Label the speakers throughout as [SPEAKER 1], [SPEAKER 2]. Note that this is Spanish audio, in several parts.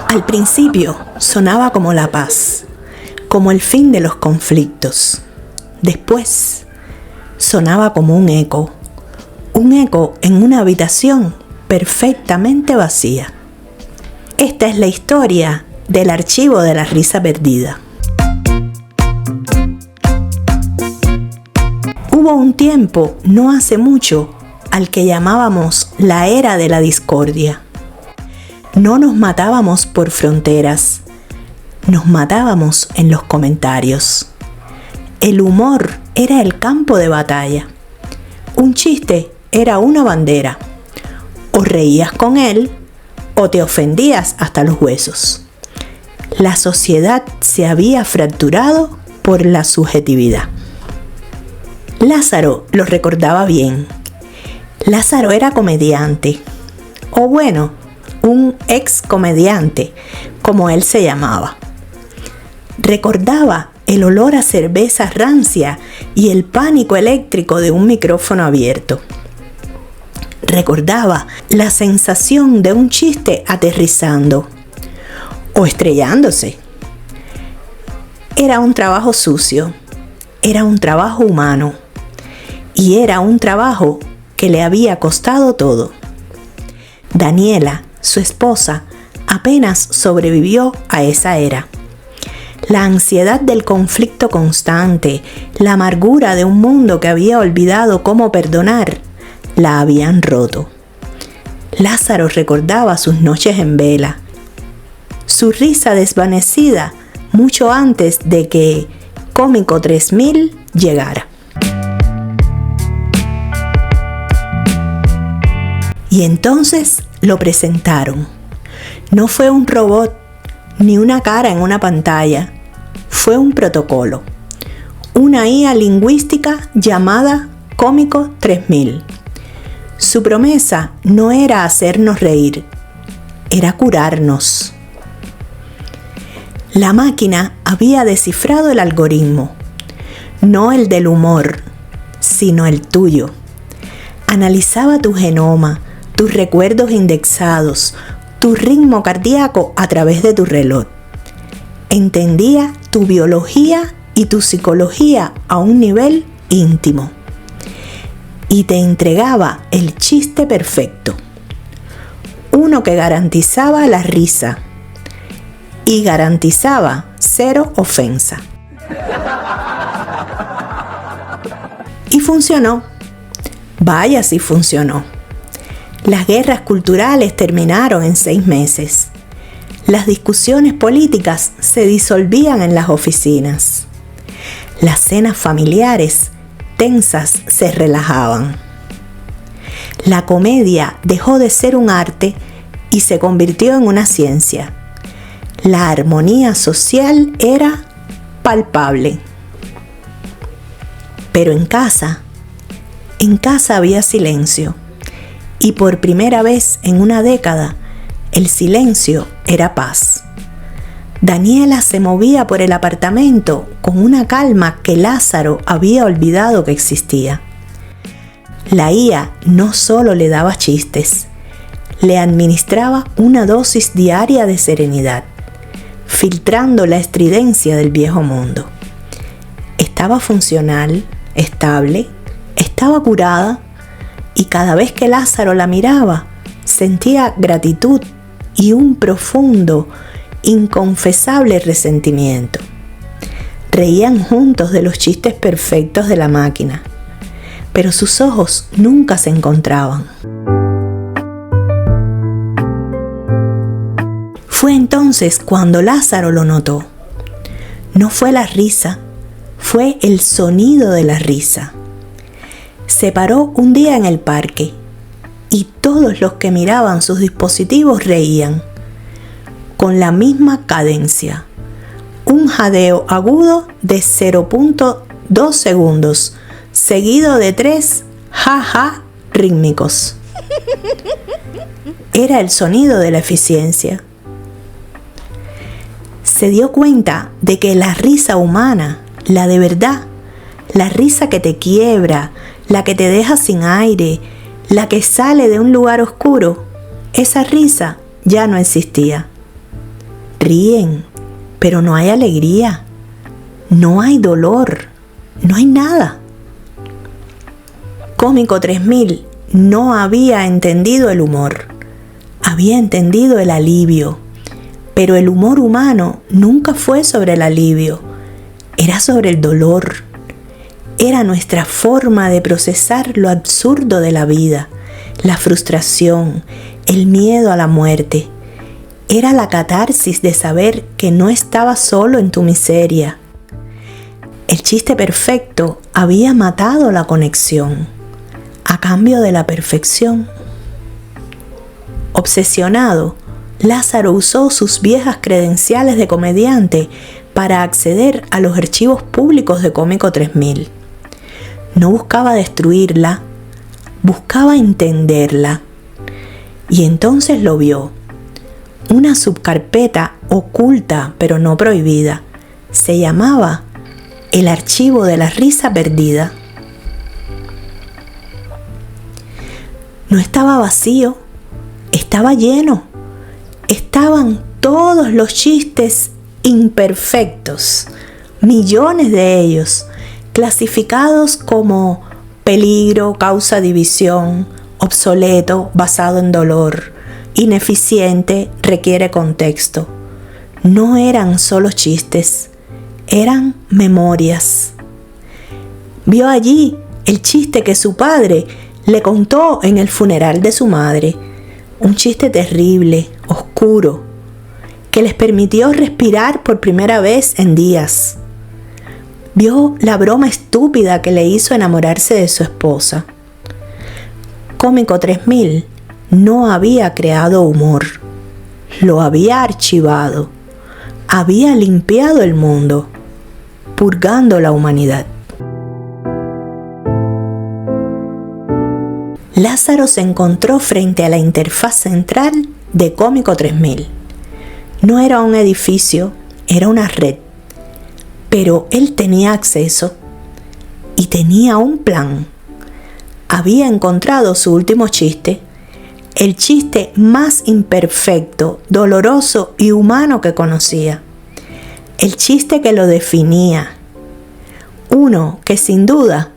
[SPEAKER 1] Al principio sonaba como la paz, como el fin de los conflictos. Después sonaba como un eco en una habitación perfectamente vacía. Esta es la historia del archivo de la risa perdida. Hubo un tiempo, no hace mucho, al que llamábamos la era de la discordia. No nos matábamos por fronteras, nos matábamos en los comentarios. El humor era el campo de batalla. Un chiste era una bandera. O reías con él o te ofendías hasta los huesos. La sociedad se había fracturado por la subjetividad. Lázaro lo recordaba bien. Lázaro era comediante, o bueno, un ex comediante, como él se llamaba. Recordaba el olor a cerveza rancia y el pánico eléctrico de un micrófono abierto. Recordaba la sensación de un chiste aterrizando o estrellándose. Era un trabajo sucio, era un trabajo humano y era un trabajo que le había costado todo. Daniela, su esposa, apenas sobrevivió a esa era. La ansiedad del conflicto constante, la amargura de un mundo que había olvidado cómo perdonar, la habían roto. Lázaro recordaba sus noches en vela, su risa desvanecida mucho antes de que Cómico 3000 llegara. Y entonces lo presentaron. No fue un robot ni una cara en una pantalla, fue un protocolo, una IA lingüística llamada Cómico 3000. Su promesa no era hacernos reír, era curarnos. La máquina había descifrado el algoritmo, no el del humor, sino el tuyo. Analizaba tu genoma, tus recuerdos indexados, tu ritmo cardíaco a través de tu reloj. Entendía tu biología y tu psicología a un nivel íntimo. Y te entregaba el chiste perfecto. Uno que garantizaba la risa y garantizaba 0 ofensa. Y funcionó. Vaya si funcionó. Las guerras culturales terminaron en 6 meses. Las discusiones políticas se disolvían en las oficinas. Las cenas familiares tensas se relajaban. La comedia dejó de ser un arte y se convirtió en una ciencia. La armonía social era palpable. Pero en casa había silencio. Y por primera vez en una década, el silencio era paz. Daniela se movía por el apartamento con una calma que Lázaro había olvidado que existía. La IA no solo le daba chistes, le administraba una dosis diaria de serenidad, filtrando la estridencia del viejo mundo. Estaba funcional, estable, estaba curada, y cada vez que Lázaro la miraba, sentía gratitud y un profundo, inconfesable resentimiento. Reían juntos de los chistes perfectos de la máquina, pero sus ojos nunca se encontraban. Fue entonces cuando Lázaro lo notó. No fue la risa, fue el sonido de la risa. Se paró un día en el parque y todos los que miraban sus dispositivos reían, con la misma cadencia, un jadeo agudo de 0.2 segundos, seguido de 3 ja-ja rítmicos. Era el sonido de la eficiencia. Se dio cuenta de que la risa humana, la de verdad, la risa que te quiebra, la que te deja sin aire, la que sale de un lugar oscuro, Esa risa ya no existía. Ríen, pero no hay alegría, no hay dolor, no hay nada. Cómico 3000 no había entendido el humor, había entendido el alivio, pero el humor humano nunca fue sobre el alivio, era sobre el dolor. Era nuestra forma de procesar lo absurdo de la vida, la frustración, el miedo a la muerte. Era la catarsis de saber que no estabas solo en tu miseria. El chiste perfecto había matado la conexión a cambio de la perfección. Obsesionado, Lázaro usó sus viejas credenciales de comediante para acceder a los archivos públicos de Cómico 3000. No buscaba destruirla, buscaba entenderla. Y entonces lo vio. Una subcarpeta oculta pero no prohibida. Se llamaba el archivo de la risa perdida. No estaba vacío, estaba lleno. Estaban todos los chistes imperfectos, millones de ellos, clasificados como peligro, causa división, obsoleto, basado en dolor, ineficiente, requiere contexto. No eran solo chistes, eran memorias. Vio allí el chiste que su padre le contó en el funeral de su madre, un chiste terrible, oscuro, que les permitió respirar por primera vez en días. Vio la broma estúpida que le hizo enamorarse de su esposa. Cómico 3000 no había creado humor, lo había archivado, había limpiado el mundo, purgando la humanidad. Lázaro se encontró frente a la interfaz central de Cómico 3000. No era un edificio, era una red, pero él tenía acceso y tenía un plan. Había encontrado su último chiste, el chiste más imperfecto, doloroso y humano que conocía. El chiste que lo definía. Uno que sin duda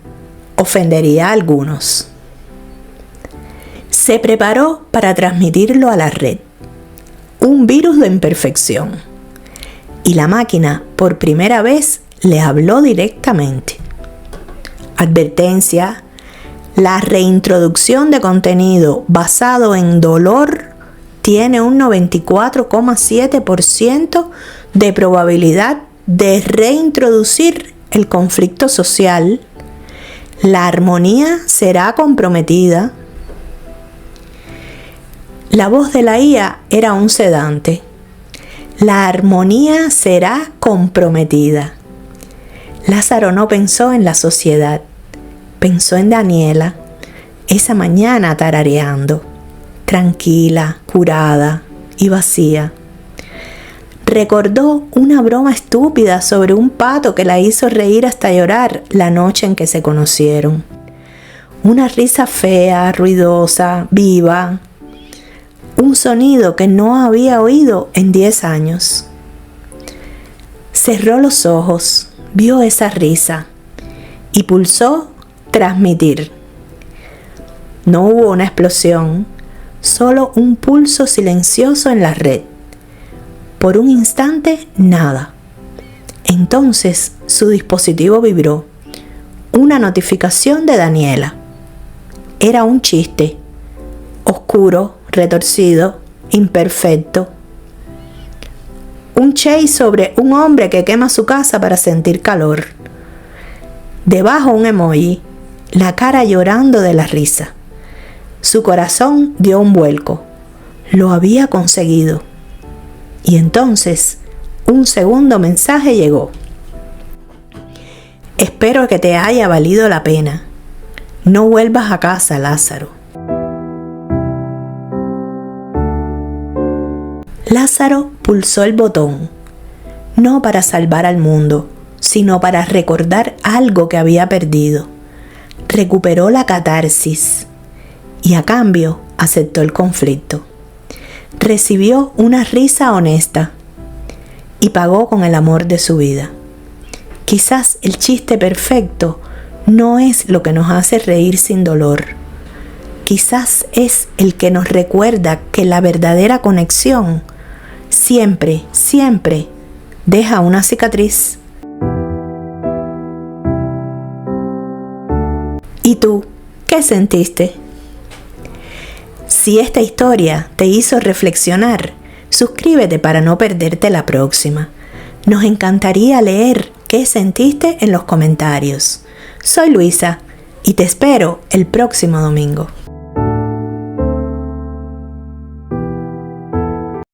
[SPEAKER 1] ofendería a algunos. Se preparó para transmitirlo a la red. Un virus de imperfección. Y la máquina, por primera vez, le habló directamente. Advertencia: la reintroducción de contenido basado en dolor tiene un 94,7% de probabilidad de reintroducir el conflicto social. La armonía será comprometida. La voz de la IA era un sedante. La armonía será comprometida. Lázaro no pensó en la sociedad, pensó en Daniela, esa mañana tarareando, tranquila, curada y vacía. Recordó una broma estúpida sobre un pato que la hizo reír hasta llorar la noche en que se conocieron. Una risa fea, ruidosa, viva. Un sonido que no había oído en 10 años. Cerró los ojos, vio esa risa y pulsó transmitir. No hubo una explosión, solo un pulso silencioso en la red. Por un instante, nada. Entonces su dispositivo vibró. Una notificación de Daniela. Era un chiste, oscuro, retorcido, imperfecto. Un chase sobre un hombre que quema su casa para sentir calor. Debajo un emoji, la cara llorando de la risa. Su corazón dio un vuelco. Lo había conseguido. Y entonces, un segundo mensaje llegó. Espero que te haya valido la pena. No vuelvas a casa, Lázaro. Lázaro pulsó el botón, no para salvar al mundo, sino para recordar algo que había perdido. Recuperó la catarsis y a cambio aceptó el conflicto. recibió una risa honesta y pagó con el amor de su vida. Quizás el chiste perfecto no es lo que nos hace reír sin dolor. Quizás es el que nos recuerda que la verdadera conexión siempre, siempre deja una cicatriz. ¿Y tú, qué sentiste? Si esta historia te hizo reflexionar, suscríbete para no perderte la próxima. Nos encantaría leer qué sentiste en los comentarios. Soy Luisa y te espero el próximo domingo.